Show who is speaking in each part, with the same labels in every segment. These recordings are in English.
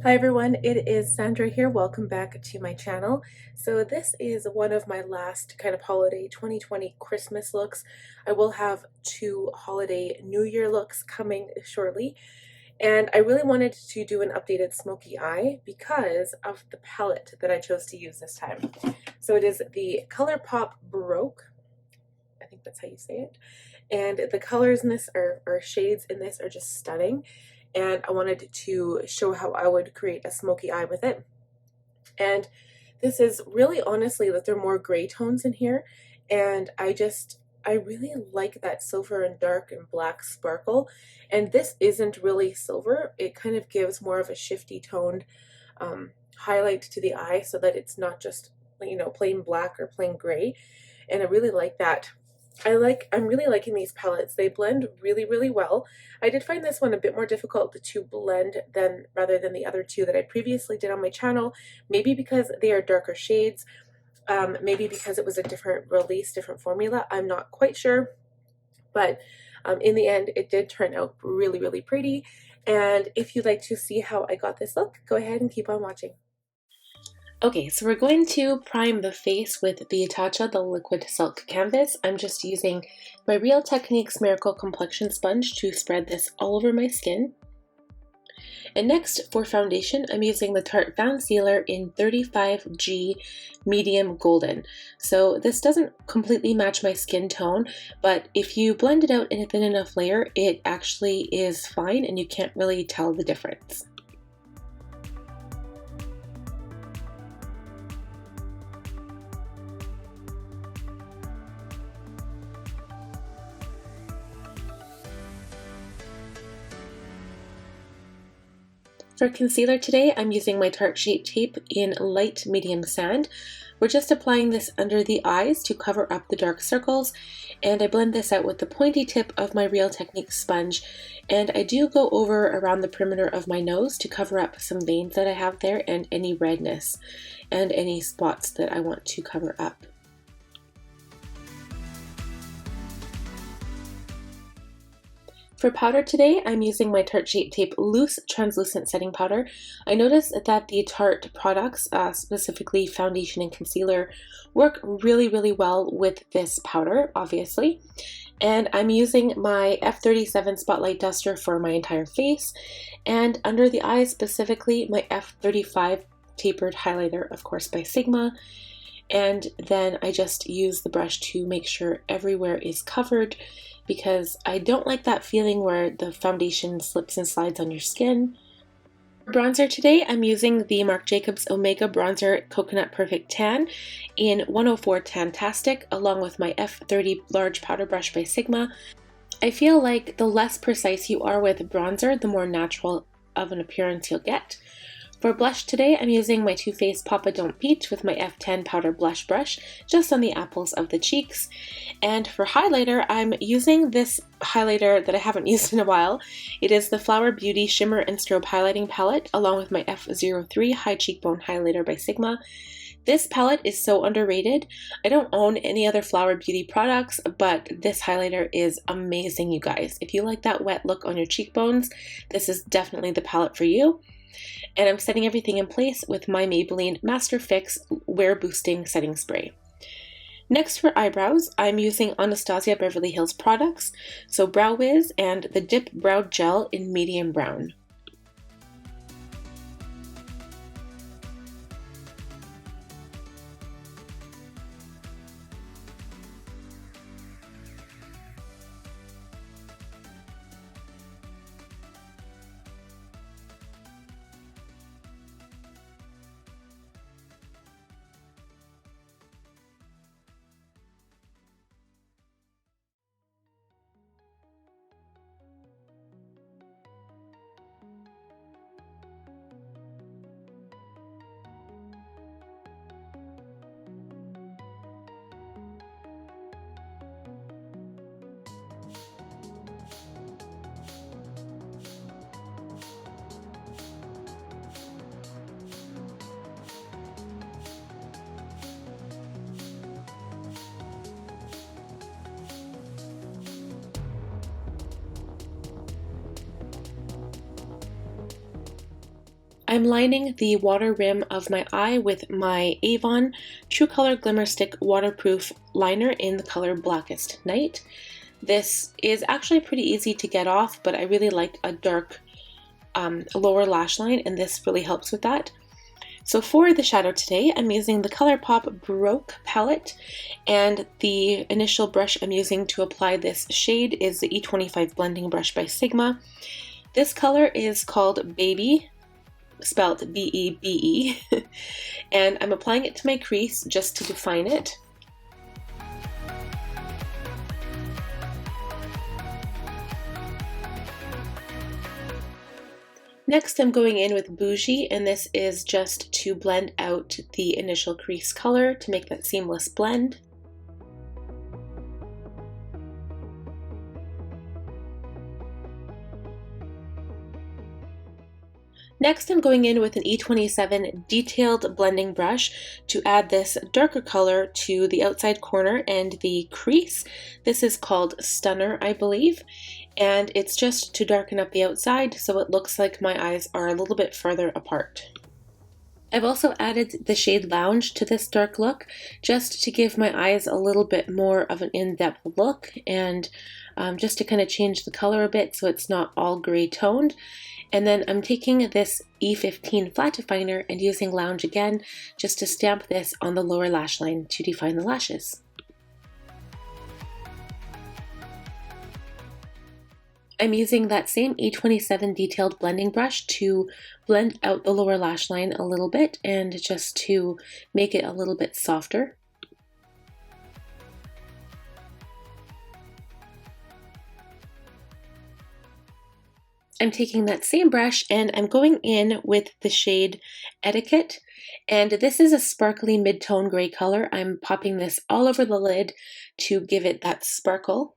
Speaker 1: Hi everyone, it is Sandra here. Welcome back to my channel. So this is one of my last kind of holiday 2020 Christmas looks. I will have two holiday New Year looks coming shortly. And I really wanted to do an updated smoky eye because of the palette that I chose to use this time. So it is the ColorPop Baroque. I think that's how you say it. And the colors in this or shades in this are just stunning. And I wanted to show how I would create a smoky eye with it. And this is really honestly that there are more gray tones in here. And I really like that silver and dark and black sparkle. And this isn't really silver. It kind of gives more of a shifty toned highlight to the eye so that it's not just, you know, plain black or plain gray. And I really like that. I'm really liking these palettes. They blend really, really well. I did find this one a bit more difficult to blend rather than the other two that I previously did on my channel. Maybe because they are darker shades, maybe because it was a different release, different formula. I'm not quite sure, but in the end, it did turn out really, really pretty. And if you'd like to see how I got this look, go ahead and keep on watching. Okay, so we're going to prime the face with the Tatcha, the liquid silk canvas. I'm just using my Real Techniques Miracle Complexion Sponge to spread this all over my skin. And next, for foundation, I'm using the Tarte Foundcealer in 35G Medium Golden. So this doesn't completely match my skin tone, but if you blend it out in a thin enough layer, it actually is fine and you can't really tell the difference. For concealer today, I'm using my Tarte Shape Tape in Light Medium Sand. We're just applying this under the eyes to cover up the dark circles, and I blend this out with the pointy tip of my Real Techniques sponge, and I do go over around the perimeter of my nose to cover up some veins that I have there and any redness and any spots that I want to cover up. For powder today, I'm using my Tarte Shape Tape Loose Translucent Setting Powder. I noticed that the Tarte products, specifically foundation and concealer, work really, really well with this powder, obviously. And I'm using my F37 Spotlight Duster for my entire face. And under the eyes specifically, my F35 Tapered Highlighter, of course, by Sigma. And then I just use the brush to make sure everywhere is covered, because I don't like that feeling where the foundation slips and slides on your skin. For bronzer today, I'm using the Marc Jacobs Omega Bronzer Coconut Perfect Tan in 104 Tan-Tastic, along with my F30 Large Powder Brush by Sigma. I feel like the less precise you are with bronzer, the more natural of an appearance you'll get. For blush today, I'm using my Too Faced Papa Don't Peach with my F10 Powder Blush Brush, just on the apples of the cheeks. And for highlighter, I'm using this highlighter that I haven't used in a while. It is the Flower Beauty Shimmer and Strobe Highlighting Palette, along with my F03 High Cheekbone Highlighter by Sigma. This palette is so underrated. I don't own any other Flower Beauty products, but this highlighter is amazing, you guys. If you like that wet look on your cheekbones, this is definitely the palette for you. And I'm setting everything in place with my Maybelline Master Fix Wear Boosting Setting Spray. Next, for eyebrows, I'm using Anastasia Beverly Hills products, so Brow Whiz and the Dip Brow Gel in Medium Brown. I'm lining the water rim of my eye with my Avon True Color Glimmerstick Waterproof Liner in the color Blackest Night. This is actually pretty easy to get off, but I really like a dark lower lash line, and this really helps with that. So for the shadow today, I'm using the ColorPop Baroque palette, and the initial brush I'm using to apply this shade is the E25 blending brush by Sigma. This color is called Baby, spelled B-E-B-E, and I'm applying it to my crease just to define it. Next, I'm going in with Bougie, and this is just to blend out the initial crease color to make that seamless blend. Next, I'm going in with an E27 detailed blending brush to add this darker color to the outside corner and the crease. This is called Stunner, I believe, and it's just to darken up the outside so it looks like my eyes are a little bit further apart. I've also added the shade Lounge to this dark look just to give my eyes a little bit more of an in-depth look, and just to kind of change the color a bit so it's not all gray toned. And then I'm taking this E15 flat definer and using Lounge again just to stamp this on the lower lash line to define the lashes. I'm using that same E27 detailed blending brush to blend out the lower lash line a little bit and just to make it a little bit softer. I'm taking that same brush and I'm going in with the shade Etiquette, and this is a sparkly mid-tone gray color. I'm popping this all over the lid to give it that sparkle.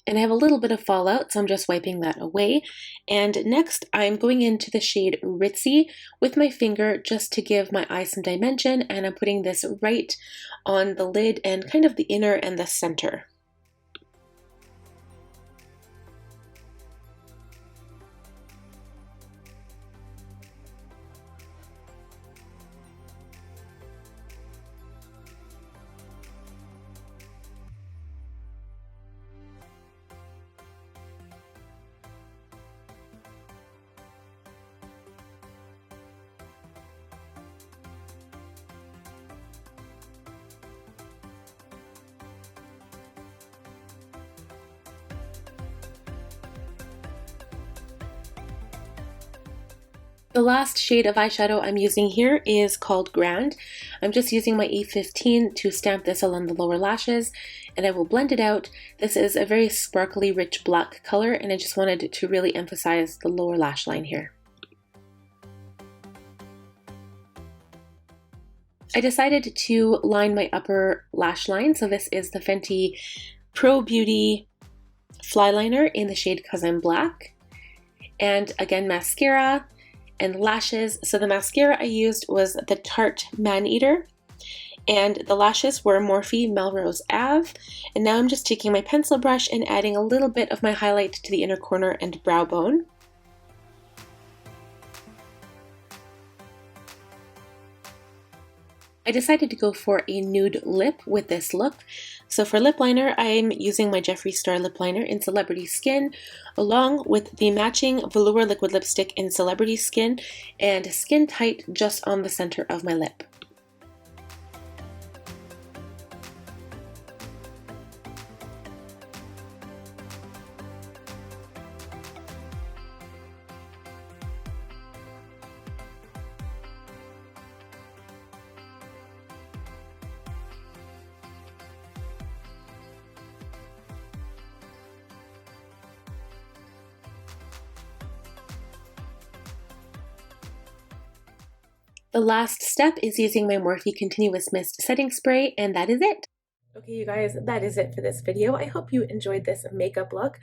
Speaker 1: And I have a little bit of fallout, so I'm just wiping that away. And next, I'm going into the shade Ritzy with my finger just to give my eye some dimension, and I'm putting this right on the lid and kind of the inner and the center. The last shade of eyeshadow I'm using here is called Grand. I'm just using my E15 to stamp this along the lower lashes, and I will blend it out. This is a very sparkly, rich black color, and I just wanted to really emphasize the lower lash line here. I decided to line my upper lash line, so this is the Fenty Pro Beauty Flyliner in the shade 'Cause I'm Black. And again, mascara and lashes. So the mascara I used was the Tarte Maneater, and the lashes were Morphe Melrose Ave. And now I'm just taking my pencil brush and adding a little bit of my highlight to the inner corner and brow bone. I decided to go for a nude lip with this look. So for lip liner, I'm using my Jeffree Star lip liner in Celebrity Skin, along with the matching velour liquid lipstick in Celebrity Skin, and Skin Tight just on the center of my lip. The last step is using my Morphe Continuous Mist Setting Spray, and that is it. Okay, you guys, that is it for this video. I hope you enjoyed this makeup look.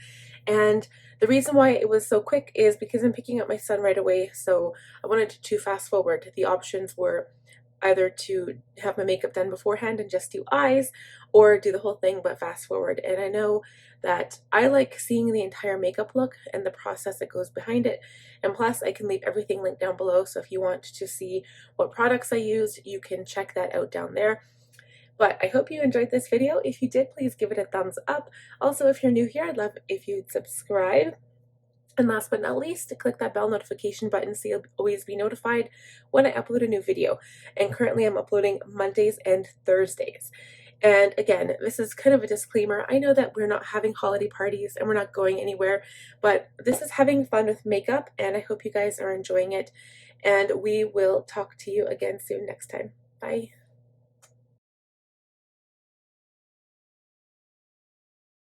Speaker 1: And the reason why it was so quick is because I'm picking up my son right away, so I wanted to fast forward. The options were either to have my makeup done beforehand and just do eyes, or do the whole thing but fast forward. And I know that I like seeing the entire makeup look and the process that goes behind it. And plus, I can leave everything linked down below, so if you want to see what products I used, you can check that out down there. But I hope you enjoyed this video. If you did, please give it a thumbs up. Also, if you're new here, I'd love if you'd subscribe. And last but not least, click that bell notification button so you'll always be notified when I upload a new video. And currently I'm uploading Mondays and Thursdays. And again, this is kind of a disclaimer. I know that we're not having holiday parties and we're not going anywhere, but this is having fun with makeup, and I hope you guys are enjoying it. And we will talk to you again soon next time. Bye.